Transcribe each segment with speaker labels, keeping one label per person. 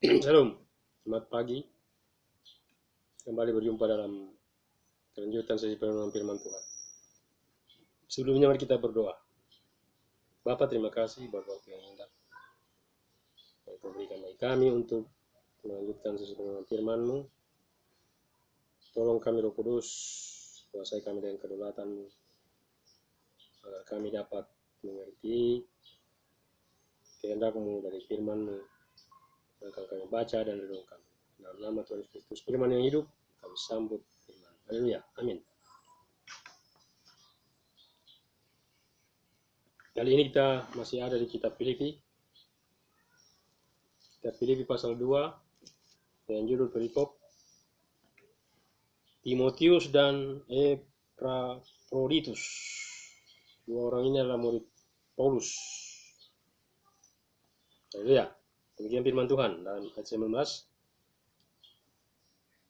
Speaker 1: Shalom, selamat pagi. Kembali berjumpa dalam kelanjutan sesi perenungan firman Tuhan. Sebelumnya mari kita berdoa. Bapa, terima kasih buat waktu yang indah yang Kau berikan bagi kami untuk melanjutkan sesi perenungan firman-Mu. Tolong kami Roh Kudus, kuasai kami dengan kedaulatan-Mu, agar kami dapat mengerti kehendak-Mu dari firman-Mu yang akan kami baca dan renungkan. Dalam nama Tuhan Yesus Kristus, firman yang hidup, kami sambut firman. Haleluya, amin. Kali ini kita masih ada di kitab Filipi. Kitab Filipi pasal 2 dengan judul perikop Timotius dan Epaphroditus. Dua orang ini adalah murid Paulus. Haleluya. Demikian firman Tuhan dalam ayat 19.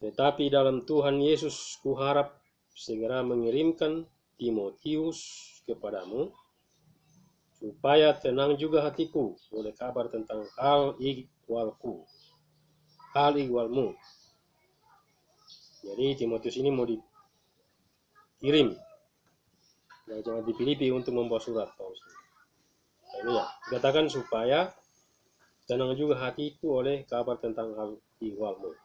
Speaker 1: Tetapi dalam Tuhan Yesus kuharap segera mengirimkan Timotius kepadamu, supaya tenang juga hatiku oleh kabar tentang hal ihwalmu. Jadi Timotius ini mau dikirim dari jemaat di Filipi untuk membawa surat Paulus. Haleluya. Dikatakan supaya tenang juga hatiku oleh kabar tentang hal ihwalmu.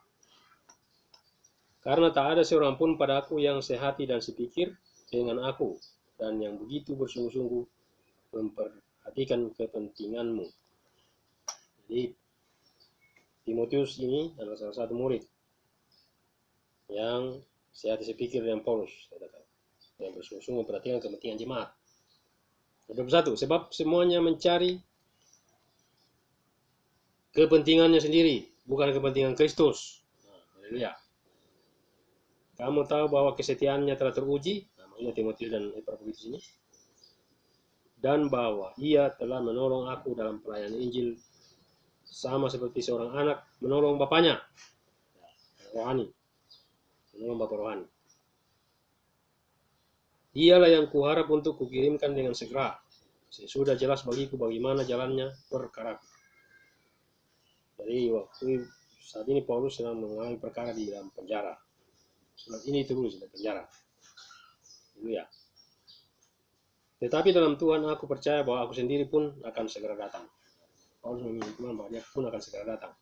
Speaker 1: Karena tak ada seorang pun padaku yang sehati dan sepikir dengan aku, dan yang begitu bersungguh-sungguh memperhatikan kepentinganmu. Jadi Timotius ini adalah salah satu murid yang sehati sepikir dengan Paulus, yang bersungguh-sungguh memperhatikan kepentingan jemaat. 21. Sebab semuanya mencari kepentingannya sendiri, bukan kepentingan Kristus. Haleluya. Kamu tahu bahwa kesetiaannya telah teruji, namanya Timotius dan Epaphroditus ini, dan bahwa ia telah menolong aku dalam pelayanan Injil sama seperti seorang anak menolong bapaknya. Rohani, menolong bapak rohani. Dialah yang kuharap untuk kukirimkan dengan segera, sesudah jelas bagiku bagaimana jalannya perkara. Jadi waktu saat ini Paulus sedang mengalami perkara di dalam penjara. Surat ini terus di penjara. Ya. Tetapi dalam Tuhan aku percaya bahwa aku sendiri pun akan segera datang. Paulus meminta Tuhan bahwa dia pun akan segera datang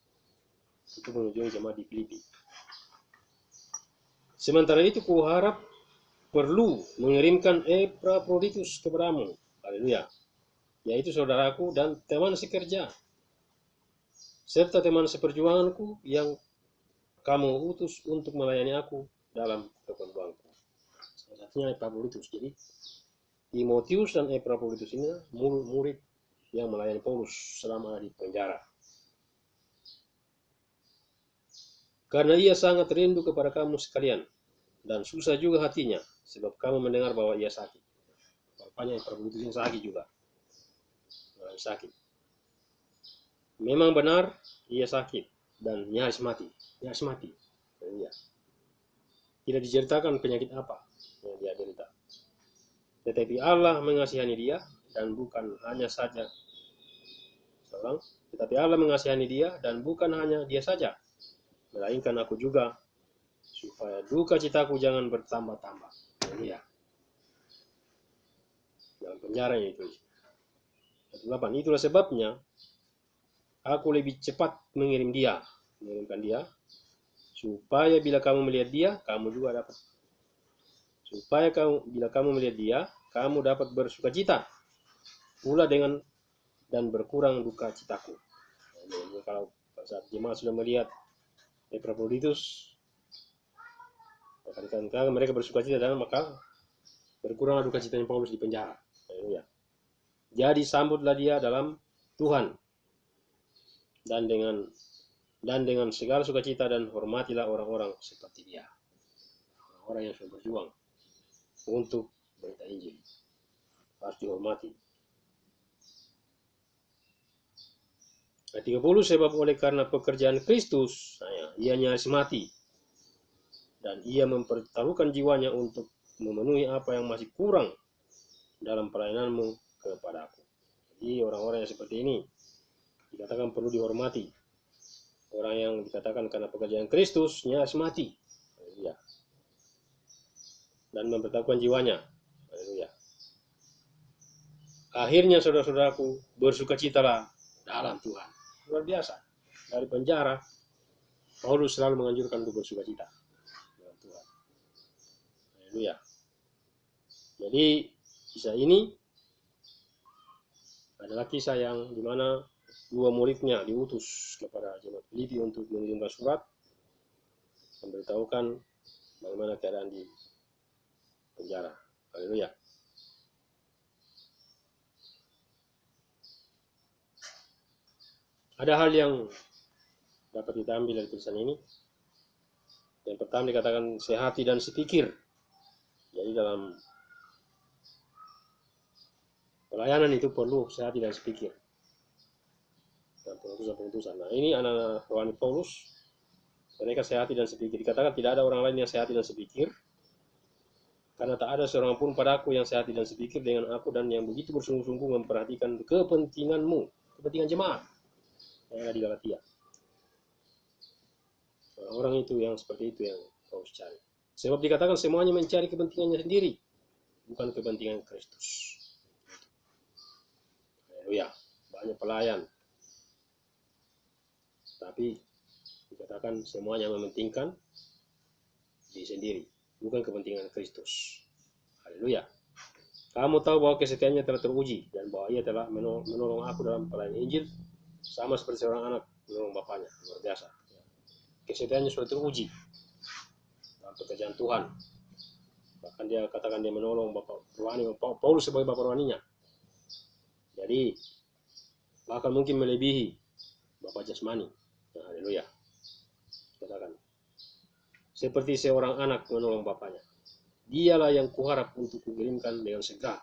Speaker 1: untuk mengunjungi jemaat di Filipi. Sementara itu kuharap perlu mengirimkan Epaphroditus kepadamu. Haleluya. Yaitu saudaraku dan teman sekerja, serta teman seperjuanganku yang kamu utus untuk melayani aku dalam keperluanku. Salah satunya Epaphroditus. Jadi Timotius dan Epaphroditus ini murid yang melayani Paulus selama di penjara. Karena ia sangat rindu kepada kamu sekalian, dan susah juga hatinya, sebab kamu mendengar bahwa ia sakit. Bapaknya Epaphroditus ini sakit juga. Sakit. Memang benar ia sakit dan nyaris mati. Ya. Tidak diceritakan penyakit apa yang dia derita. Tetapi Allah mengasihani dia, dan bukan hanya saja seorang, tetapi Allah mengasihani dia dan bukan hanya dia saja, melainkan aku juga, supaya duka citaku jangan bertambah-tambah. Ya. Dalam penjara ini itu. 8. Itulah sebabnya aku lebih cepat mengirimkan dia, supaya bila kamu melihat dia, kamu juga dapat. Bila kamu melihat dia, kamu dapat bersukacita pula dengan dan berkurang duka citaku. Jadi, kalau saat jemaat sudah melihat Epaphroditus, kadang-kadang mereka bersukacita dan maka berkurang duka citanya Paulus di penjara. Ya. Jadi sambutlah dia dalam Tuhan dan dengan segala sukacita, dan hormatilah orang-orang seperti dia, orang-orang yang sudah berjuang untuk berita Injil, harus dihormati. Ayat 30, sebab oleh karena pekerjaan Kristus ia nyaris mati, dan ia mempertaruhkan jiwanya untuk memenuhi apa yang masih kurang dalam pelayananmu kepadaku. Jadi orang-orang yang seperti ini dikatakan perlu dihormati Orang yang dikatakan karena pekerjaan Kristus nyaris mati. Haleluya. Dan mempertaruhkan jiwanya. Haleluya. Akhirnya saudara-saudaraku, bersukacitalah dalam Tuhan. Luar biasa. Dari penjara, Paulus selalu menganjurkan untuk bersukacita dalam Tuhan. Haleluya. Jadi kisah ini adalah kisah yang dimana dua muridnya diutus kepada jemaat Filipi untuk mengirimkan surat memberitahukan bagaimana keadaan di penjara. Haleluya. Ada hal yang dapat kita ambil dari tulisan ini. Yang pertama dikatakan sehati dan sepikir. Jadi dalam pelayanan itu perlu sehati dan sepikir. Dan pengutusan-pengutusan. Nah, ini anak-anak rohani Paulus, mereka sehati dan sepikir. Dikatakan tidak ada orang lain yang sehati dan sepikir, karena tak ada seorang pun padaku yang sehati dan sepikir dengan aku dan yang begitu bersungguh-sungguh memperhatikan kepentinganmu, kepentingan jemaat yang ada di Galatia. Orang-orang itu yang seperti itu yang Paulus cari. Sebab dikatakan semuanya mencari kepentingannya sendiri, bukan kepentingan Kristus. Haleluya. Banyak pelayan, tapi dikatakan semuanya mementingkan diri sendiri, bukan kepentingan Kristus. Haleluya. Kamu tahu bahwa kesetiaannya telah teruji dan bahwa ia telah menolong aku dalam pelayanan Injil sama seperti seorang anak menolong bapaknya. Luar biasa. Kesetiaannya sudah teruji dalam pekerjaan Tuhan. Bahkan dia katakan dia menolong bapak rohani, Paulus sebagai bapak rohaninya. Jadi bahkan mungkin melebihi bapak jasmani. Nah, haleluya. Katakan seperti seorang anak menolong bapaknya. Dialah yang kuharap untuk kukirimkan dengan segera.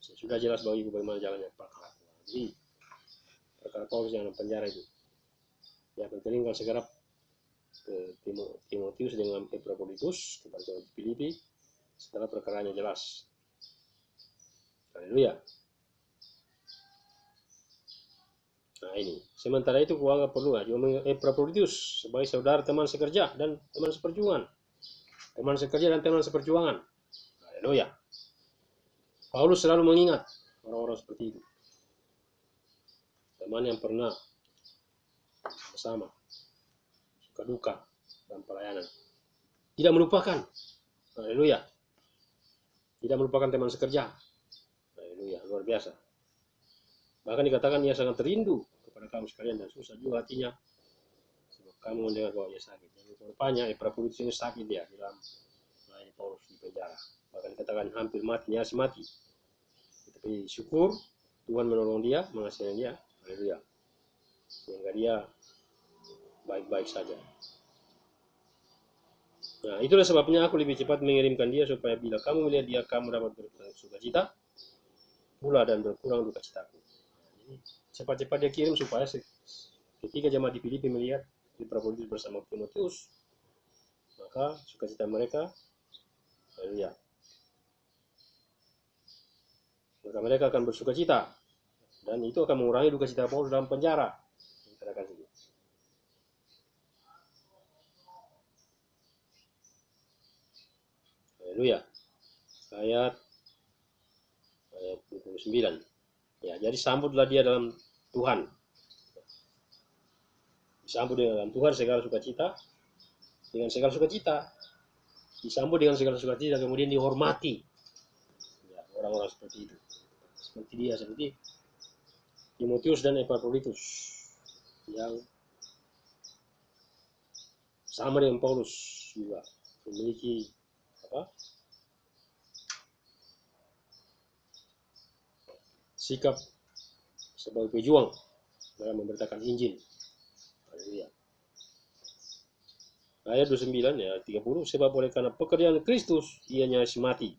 Speaker 1: Sudah jelas bagiku bagaimana jalannya perkara. Jadi perkara Paulus yang penjara itu, dia akan kirimkan segera ke Timotius dengan Epaphroditus kepada jemaat Filipi setelah perkaranya jelas. Haleluya. Nah ini, sementara itu kuanggap perlu juga Epaphroditus sebagai saudara, teman sekerja dan teman seperjuangan. Teman sekerja dan teman seperjuangan. Haleluya. Paulus selalu mengingat orang-orang seperti itu. Teman yang pernah bersama, suka duka dan pelayanan. Tidak melupakan. Haleluya. Tidak melupakan teman sekerja. Haleluya, luar biasa. Bahkan dikatakan ia sangat rindu kepada kamu sekalian dan susah juga hatinya sebab kamu mendengar bahwa ia sakit. Jadi rupanya Epaphroditus ini sakit dia di dalam melayani Paulus di penjara. Bahkan dikatakan hampir mati, nyaris mati. Tapi syukur Tuhan menolong dia, mengasihi dia. Haleluya. Sehingga dia baik-baik saja. Nah, itulah sebabnya aku lebih cepat mengirimkan dia supaya bila kamu melihat dia, kamu dapat bersukacita pula dan berkurang duka citaku. Jadi cepat-cepat dia kirim supaya ketika jemaat di Filipi melihat Epaphroditus bersama Timotius, maka sukacita mereka, haleluya. Maka mereka akan bersukacita dan itu akan mengurangi duka cita Paulus dalam penjara. Katakan itu. Haleluya. Ayat 29. Ya, jadi sambutlah dia dalam Tuhan. Disambut dalam Tuhan segala sukacita, dengan segala sukacita. Disambut dengan segala sukacita, kemudian dihormati. Ya, orang-orang seperti itu. Seperti dia, seperti Timotius dan Epaphroditus yang sama dengan Paulus juga memiliki sikap sebagai pejuang dalam memberitakan Injil. Haleluya. Ayat 29 ya 30, sebab oleh karena pekerjaan Kristus ia nyaris mati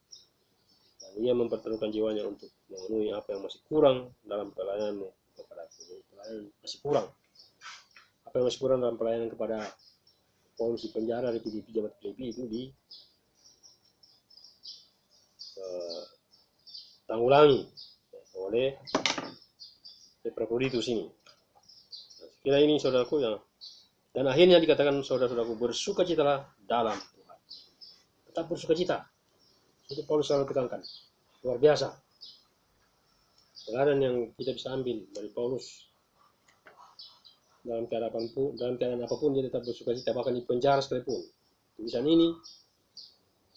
Speaker 1: dan ia mempertaruhkan jiwanya untuk memenuhi apa yang masih kurang dalam pelayananmu kepada aku. Pelayanan masih kurang. Apa yang masih kurang dalam pelayanan kepada Paulus di penjara di Filipi, jemaat Filipi itu tanggulangi oleh Epaphroditus ini. Kira ini saudaraku yang Dan akhirnya dikatakan saudara-saudaraku, bersukacitalah dalam Tuhan. Tetap bersukacita. Itu Paulus selalu tekankan. Luar biasa. Teladan yang kita bisa ambil dari Paulus. Dalam keadaan apapun dia tetap bersukacita, bahkan di penjara sekalipun. Tulisan ini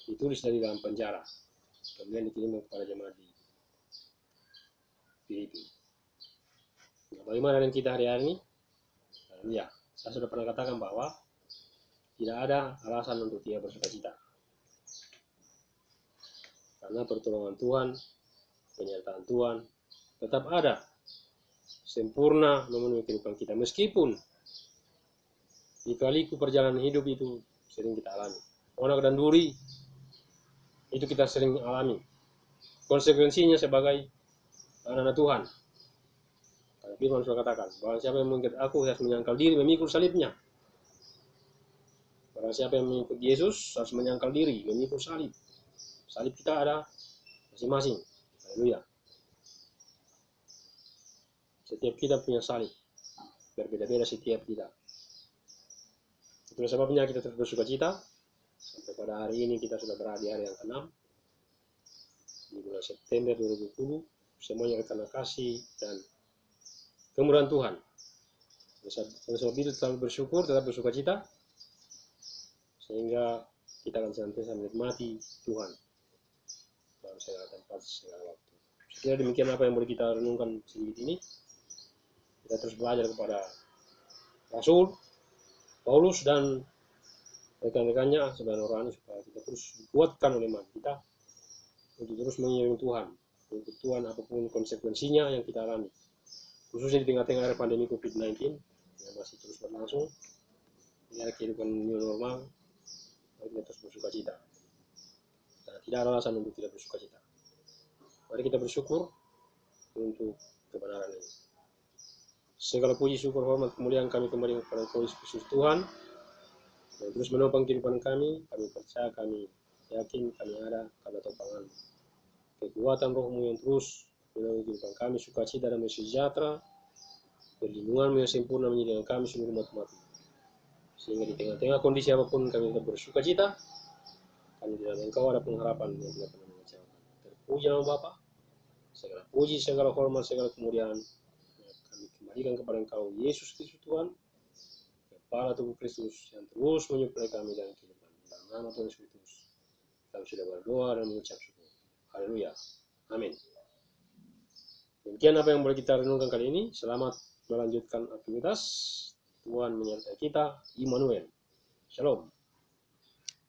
Speaker 1: ditulis dari dalam penjara, kemudian dikirim kepada jemaat di Filipi. Nah, bagaimana dengan kita hari-hari ini? Ya, saya sudah pernah katakan bahwa tidak ada alasan untuk tidak bersukacita. Karena pertolongan Tuhan, penyertaan Tuhan tetap ada, sempurna memenuhi kehidupan kita. Meskipun lika-liku perjalanan hidup itu sering kita alami. Onak dan duri itu kita sering alami. Konsekuensinya sebagai anak-anak Tuhan. Karena Firman sudah katakan, bahwa siapa yang mengikut aku harus menyangkal diri, memikul salibnya. Barang siapa yang mengikut Yesus harus menyangkal diri, memikul salib. Salib kita ada masing-masing. Haleluya. Setiap kita punya salib. Berbeda-beda setiap kita. Itulah sebabnya kita terus bersukacita. Sampai pada hari ini kita sudah berada di hari yang ke-6. Di bulan September 2020. Semuanya karena kasih dan kemurahan Tuhan. Oleh sebab itu tetap bersyukur, tetap bersukacita. Sehingga kita akan senantiasa menikmati Tuhan dalam segala tempat, segala waktu. Sekiranya demikian apa yang boleh kita renungkan sedikit ini. Kita terus belajar kepada Rasul Paulus dan rekan-rekannya sebagai rohani, supaya kita terus dikuatkan oleh iman kita untuk terus mengiring Tuhan, untuk Tuhan apapun konsekuensinya yang kita alami, khususnya di tengah-tengah era pandemi COVID-19 yang masih terus berlangsung. Ini ada kehidupan new normal, mari kita terus bersukacita. Karena tidak ada alasan untuk tidak bersukacita. Mari kita bersyukur untuk kebenaran ini. Segala puji, syukur, hormat, kemuliaan kami kembali kepada Engkau Yesus Kristus Tuhan, yang terus menopang kehidupan kami. Kami percaya, kami yakin, kami ada karena topangan kekuatan Roh-Mu yang terus menolong kehidupan kami, sukacita dan sejahtera, perlindungan-Mu yang sempurna menyediakan kami seluruh umat-Mu. Sehingga di tengah-tengah kondisi apapun kami tetap bersukacita, kami di dalam Engkau ada pengharapan yang tidak pernah mengecewakan. Terpuji nama Bapa, segala puji, segala hormat, segala kemuliaan kami kembalikan kepada Engkau Yesus Kristus Tuhan, Kepala tubuh Kristus, yang terus menyuplai kami dalam kehidupan. Dalam nama Tuhan Yesus Kristus kami sudah berdoa dan mengucap syukur. Haleluya. Amin. Demikian apa yang boleh kita renungkan kali ini. Selamat melanjutkan aktivitas. Tuhan menyertai kita. Immanuel. Shalom.